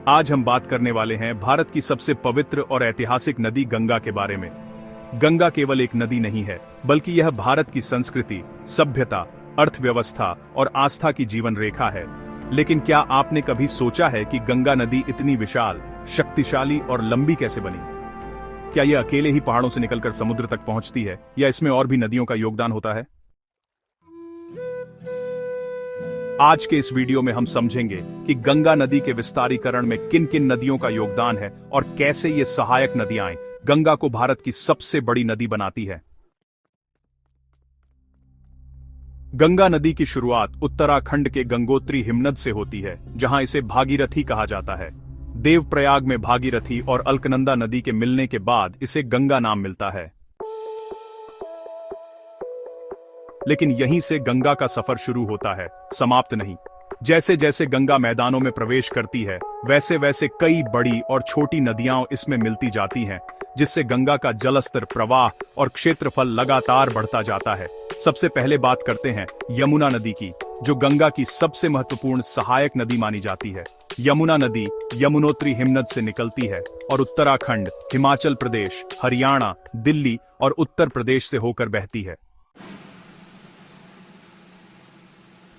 आज हम बात करने वाले हैं भारत की सबसे पवित्र और ऐतिहासिक नदी गंगा के बारे में। गंगा केवल एक नदी नहीं है, बल्कि यह भारत की संस्कृति, सभ्यता, अर्थव्यवस्था और आस्था की जीवन रेखा है। लेकिन क्या आपने कभी सोचा है कि गंगा नदी इतनी विशाल, शक्तिशाली और लंबी कैसे बनी? क्या यह अकेले ही पहाड़ों से निकलकर समुद्र तक पहुंचती है, या इसमें और भी नदियों का योगदान होता है? आज के इस वीडियो में हम समझेंगे कि गंगा नदी के विस्तारीकरण में किन किन नदियों का योगदान है और कैसे ये सहायक नदियां गंगा को भारत की सबसे बड़ी नदी बनाती है। गंगा नदी की शुरुआत उत्तराखंड के गंगोत्री हिमनद से होती है, जहां इसे भागीरथी कहा जाता है। देवप्रयाग में भागीरथी और अलकनंदा नदी के मिलने के बाद इसे गंगा नाम मिलता है। लेकिन यहीं से गंगा का सफर शुरू होता है, समाप्त नहीं। जैसे जैसे गंगा मैदानों में प्रवेश करती है, वैसे वैसे कई बड़ी और छोटी नदियां इसमें मिलती जाती हैं, जिससे गंगा का जलस्तर, प्रवाह और क्षेत्रफल लगातार बढ़ता जाता है। सबसे पहले बात करते हैं यमुना नदी की, जो गंगा की सबसे महत्वपूर्ण सहायक नदी मानी जाती है। यमुना नदी यमुनोत्री हिमनद से निकलती है और उत्तराखंड, हिमाचल प्रदेश, हरियाणा, दिल्ली और उत्तर प्रदेश से होकर बहती है।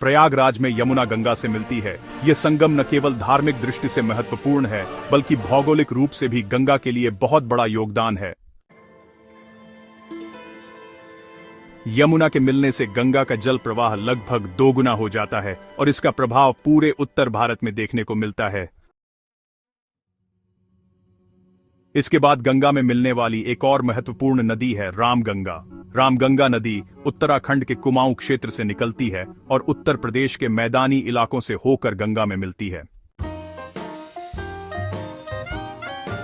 प्रयागराज में यमुना गंगा से मिलती है। यह संगम न केवल धार्मिक दृष्टि से महत्वपूर्ण है, बल्कि भौगोलिक रूप से भी गंगा के लिए बहुत बड़ा योगदान है। यमुना के मिलने से गंगा का जल प्रवाह लगभग दोगुना हो जाता है और इसका प्रभाव पूरे उत्तर भारत में देखने को मिलता है। इसके बाद गंगा में मिलने वाली एक और महत्वपूर्ण नदी है रामगंगा। रामगंगा नदी उत्तराखंड के कुमाऊं क्षेत्र से निकलती है और उत्तर प्रदेश के मैदानी इलाकों से होकर गंगा में मिलती है।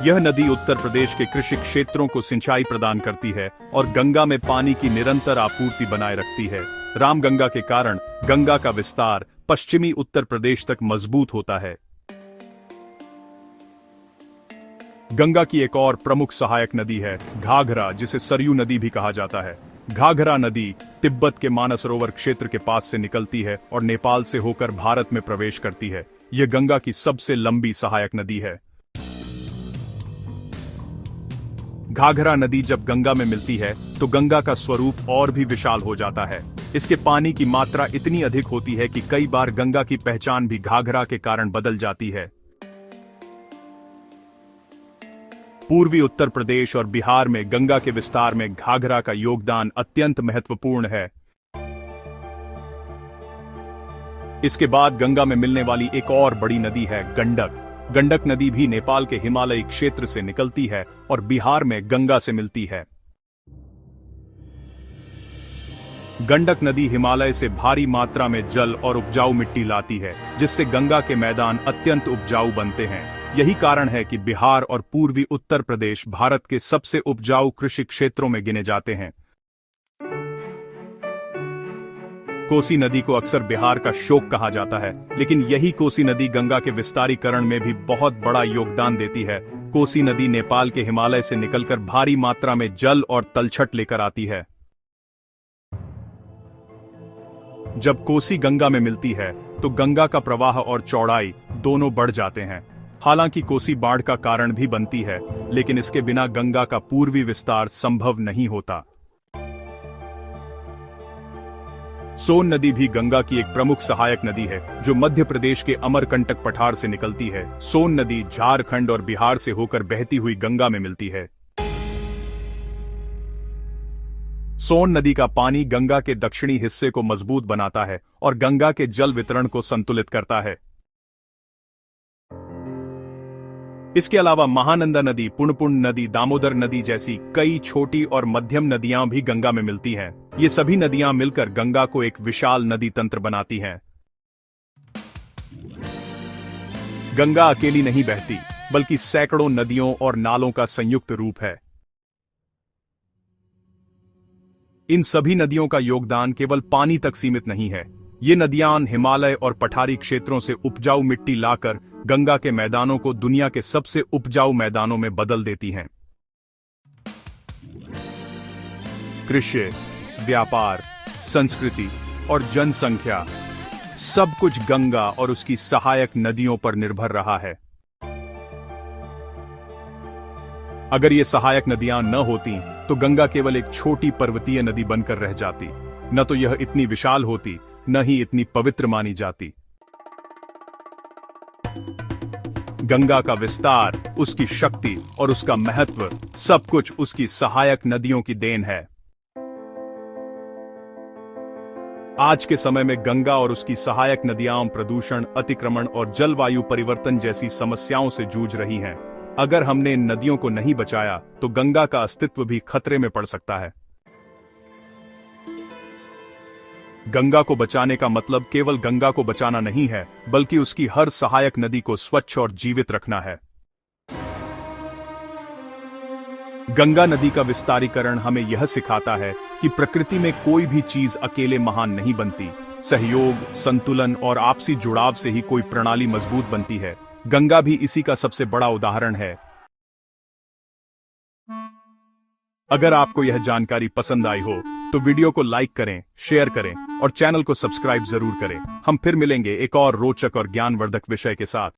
यह नदी उत्तर प्रदेश के कृषि क्षेत्रों को सिंचाई प्रदान करती है और गंगा में पानी की निरंतर आपूर्ति बनाए रखती है। रामगंगा के कारण गंगा का विस्तार पश्चिमी उत्तर प्रदेश तक मजबूत होता है। गंगा की एक और प्रमुख सहायक नदी है घाघरा, जिसे सरयू नदी भी कहा जाता है। घाघरा नदी तिब्बत के मानसरोवर क्षेत्र के पास से निकलती है और नेपाल से होकर भारत में प्रवेश करती है। यह गंगा की सबसे लंबी सहायक नदी है। घाघरा नदी जब गंगा में मिलती है तो गंगा का स्वरूप और भी विशाल हो जाता है। इसके पानी की मात्रा इतनी अधिक होती है कि कई बार गंगा की पहचान भी घाघरा के कारण बदल जाती है। पूर्वी उत्तर प्रदेश और बिहार में गंगा के विस्तार में घाघरा का योगदान अत्यंत महत्वपूर्ण है। इसके बाद गंगा में मिलने वाली एक और बड़ी नदी है गंडक। गंडक नदी भी नेपाल के हिमालयी क्षेत्र से निकलती है और बिहार में गंगा से मिलती है। गंडक नदी हिमालय से भारी मात्रा में जल और उपजाऊ मिट्टी लाती है, जिससे गंगा के मैदान अत्यंत उपजाऊ बनते हैं। यही कारण है कि बिहार और पूर्वी उत्तर प्रदेश भारत के सबसे उपजाऊ कृषि क्षेत्रों में गिने जाते हैं। कोसी नदी को अक्सर बिहार का शोक कहा जाता है, लेकिन यही कोसी नदी गंगा के विस्तारीकरण में भी बहुत बड़ा योगदान देती है। कोसी नदी नेपाल के हिमालय से निकलकर भारी मात्रा में जल और तलछट लेकर आती है। जब कोसी गंगा में मिलती है तो गंगा का प्रवाह और चौड़ाई दोनों बढ़ जाते हैं। हालांकि कोसी बाढ़ का कारण भी बनती है, लेकिन इसके बिना गंगा का पूर्वी विस्तार संभव नहीं होता। सोन नदी भी गंगा की एक प्रमुख सहायक नदी है, जो मध्य प्रदेश के अमरकंटक पठार से निकलती है। सोन नदी झारखंड और बिहार से होकर बहती हुई गंगा में मिलती है। सोन नदी का पानी गंगा के दक्षिणी हिस्से को मजबूत बनाता है और गंगा के जल वितरण को संतुलित करता है। इसके अलावा महानंदा नदी, पुनपुन नदी, दामोदर नदी जैसी कई छोटी और मध्यम नदियां भी गंगा में मिलती हैं। ये सभी नदियां मिलकर गंगा को एक विशाल नदी तंत्र बनाती हैं। गंगा अकेली नहीं बहती, बल्कि सैकड़ों नदियों और नालों का संयुक्त रूप है। इन सभी नदियों का योगदान केवल पानी तक सीमित नहीं है। ये नदियां हिमालय और पठारी क्षेत्रों से उपजाऊ मिट्टी लाकर गंगा के मैदानों को दुनिया के सबसे उपजाऊ मैदानों में बदल देती हैं। कृषि, व्यापार, संस्कृति और जनसंख्या सब कुछ गंगा और उसकी सहायक नदियों पर निर्भर रहा है। अगर ये सहायक नदियां न होती तो गंगा केवल एक छोटी पर्वतीय नदी बनकर रह जाती। न तो यह इतनी विशाल होती, न ही इतनी पवित्र मानी जाती। गंगा का विस्तार, उसकी शक्ति और उसका महत्व, सब कुछ उसकी सहायक नदियों की देन है। आज के समय में गंगा और उसकी सहायक नदियां प्रदूषण, अतिक्रमण और जलवायु परिवर्तन जैसी समस्याओं से जूझ रही हैं। अगर हमने इन नदियों को नहीं बचाया तो गंगा का अस्तित्व भी खतरे में पड़ सकता है। गंगा को बचाने का मतलब केवल गंगा को बचाना नहीं है, बल्कि उसकी हर सहायक नदी को स्वच्छ और जीवित रखना है। गंगा नदी का विस्तारीकरण हमें यह सिखाता है कि प्रकृति में कोई भी चीज अकेले महान नहीं बनती। सहयोग, संतुलन और आपसी जुड़ाव से ही कोई प्रणाली मजबूत बनती है। गंगा भी इसी का सबसे बड़ा उदाहरण है। अगर आपको यह जानकारी पसंद आई हो तो वीडियो को लाइक करें, शेयर करें और चैनल को सब्सक्राइब जरूर करें। हम फिर मिलेंगे एक और रोचक और ज्ञानवर्धक विषय के साथ।